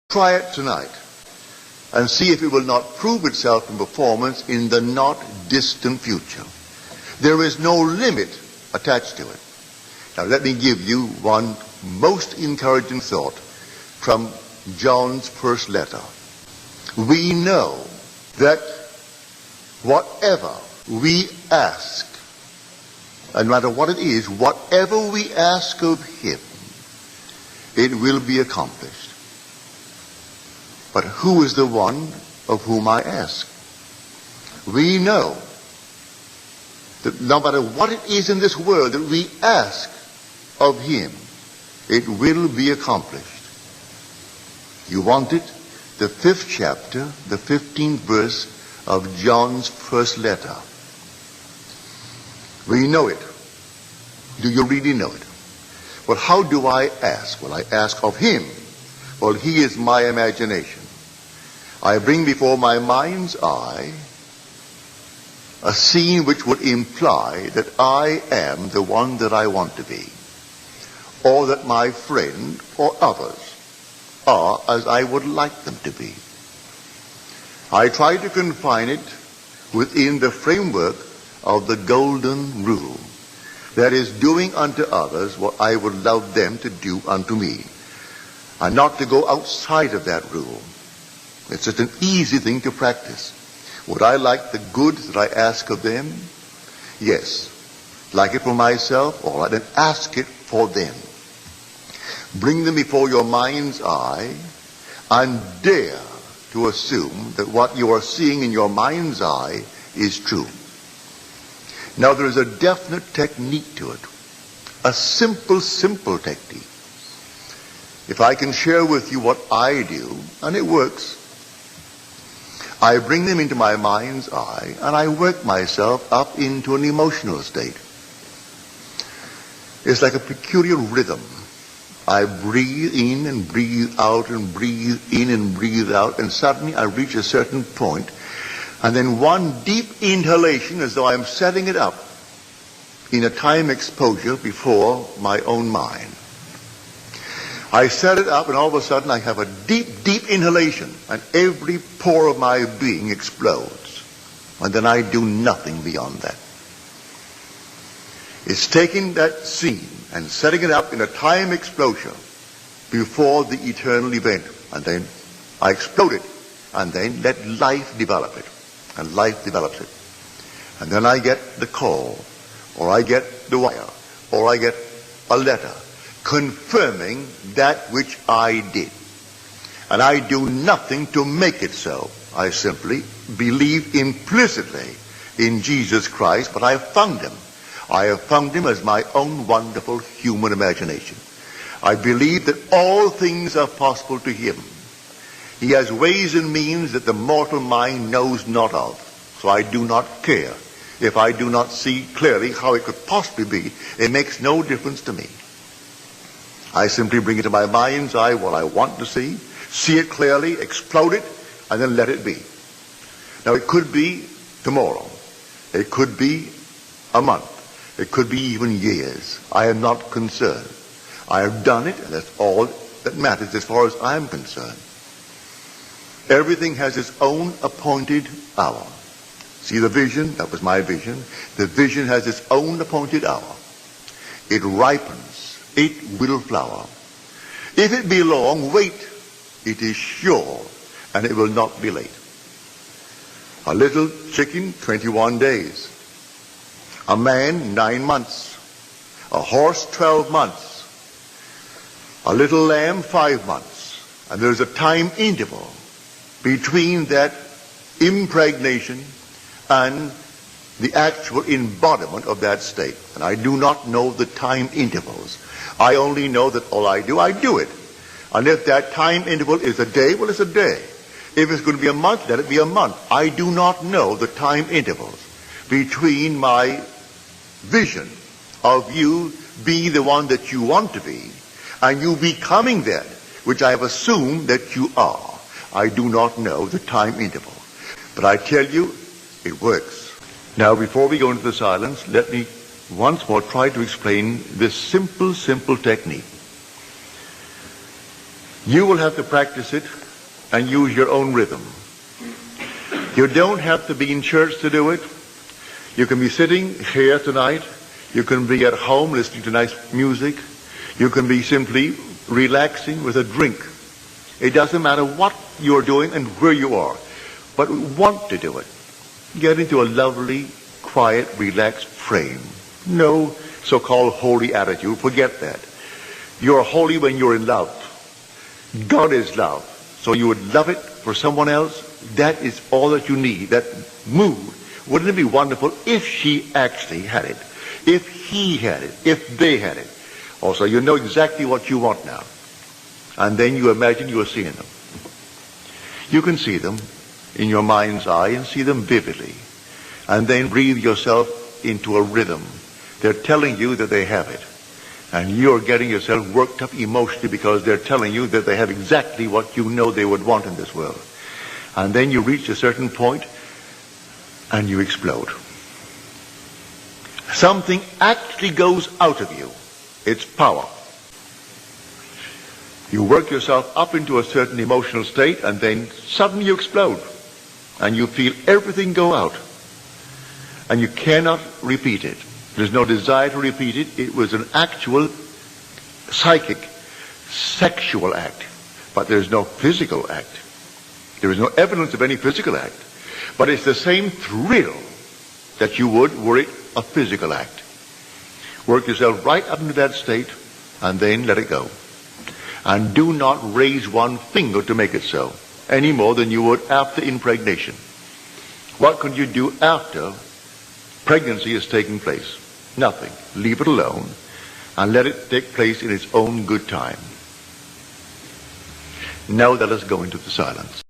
Try it tonight and see if it will not prove itself in performance in the not distant future. There is no limit attached to it. Now let me give you one most encouraging thought from John's first letter. We know that whatever we ask, and no matter what it is, whatever we ask of him, it will be accomplished. But who is the one of whom I ask? We know that no matter what it is in this world that we ask of him, it will be accomplished. You want it? The 5th chapter, the 15th verse of John's first letter. We know it. Do you really know it? Well, how do I ask? Well, I ask of him. Well, he is my imagination. I bring before my mind's eye a scene which would imply that I am the one that I want to be, or that my friend or others are as I would like them to be. I try to confine it within the framework of the golden rule. That is, doing unto others what I would love them to do unto me, and not to go outside of that rule. It's just an easy thing to practice. Would I like the good that I ask of them? Yes. Like it for myself? All right, then ask it for them. Bring them before your mind's eye and dare to assume that what you are seeing in your mind's eye is true. Now there is a definite technique to it. A simple technique. If I can share with you what I do, and it works, I bring them into my mind's eye and I work myself up into an emotional state. It's like a peculiar rhythm. I breathe in and breathe out and breathe in and breathe out, and suddenly I reach a certain point, and then one deep inhalation as though I'm setting it up in a time exposure before my own mind. I set it up and all of a sudden I have a deep inhalation and every pore of my being explodes. And then I do nothing beyond that. It's taking that scene and setting it up in a time exposure before the eternal event. And then I explode it and then let life develop it. And life develops it. And then I get the call, or I get the wire, or I get a letter confirming that which I did. And I do nothing to make it so. I simply believe implicitly in Jesus Christ, but I have found him. I have found him as my own wonderful human imagination. I believe that all things are possible to him. He has ways and means that the mortal mind knows not of. So I do not care if I do not see clearly how it could possibly be. It makes no difference to me. I simply bring into my mind's eye what I want to see it clearly, explode it, and then let it be. Now it could be tomorrow. It could be a month. It could be even years. I am not concerned. I have done it, and that's all that matters as far as I'm concerned. Everything has its own appointed hour. See the vision? That was my vision. The vision has its own appointed hour. It ripens. It will flower. If it be long, wait. It is sure, and it will not be late. A little chicken, 21 days. A man, 9 months. A horse, 12 months. A little lamb, 5 months. And there's a time interval between that impregnation and the actual embodiment of that state. And I do not know the time intervals. I only know that all I do it. And if that time interval is a day, well, it's a day. If it's going to be a month, let it be a month. I do not know the time intervals between my vision of you being the one that you want to be and you becoming that which I have assumed that you are. I do not know the time interval. But I tell you, it works. Now, before we go into the silence, let me once more try to explain this simple technique. You will have to practice it and use your own rhythm. You don't have to be in church to do it. You can be sitting here tonight. You can be at home listening to nice music. You can be simply relaxing with a drink. It doesn't matter what you're doing and where you are, but want to do it. Get into a lovely, quiet, relaxed frame. No so-called holy attitude. Forget that. You're holy when you're in love. God is love. So you would love it for someone else. That is all that you need. That mood. Wouldn't it be wonderful if she actually had it? If he had it? If they had it? Also, you know exactly what you want now. And then you imagine you are seeing them. You can see them in your mind's eye and see them vividly. And then breathe yourself into a rhythm. They're telling you that they have it. And you're getting yourself worked up emotionally because they're telling you that they have exactly what you know they would want in this world. And then you reach a certain point and you explode. Something actually goes out of you. It's power. You work yourself up into a certain emotional state and then suddenly you explode. And you feel everything go out. And you cannot repeat it. There's no desire to repeat it. It was an actual psychic, sexual act. But there's no physical act. There is no evidence of any physical act. But it's the same thrill that you would were it a physical act. Work yourself right up into that state and then let it go. And do not raise one finger to make it so, any more than you would after impregnation. What can you do after pregnancy is taking place? Nothing. Leave it alone and let it take place in its own good time. Now let us go into the silence.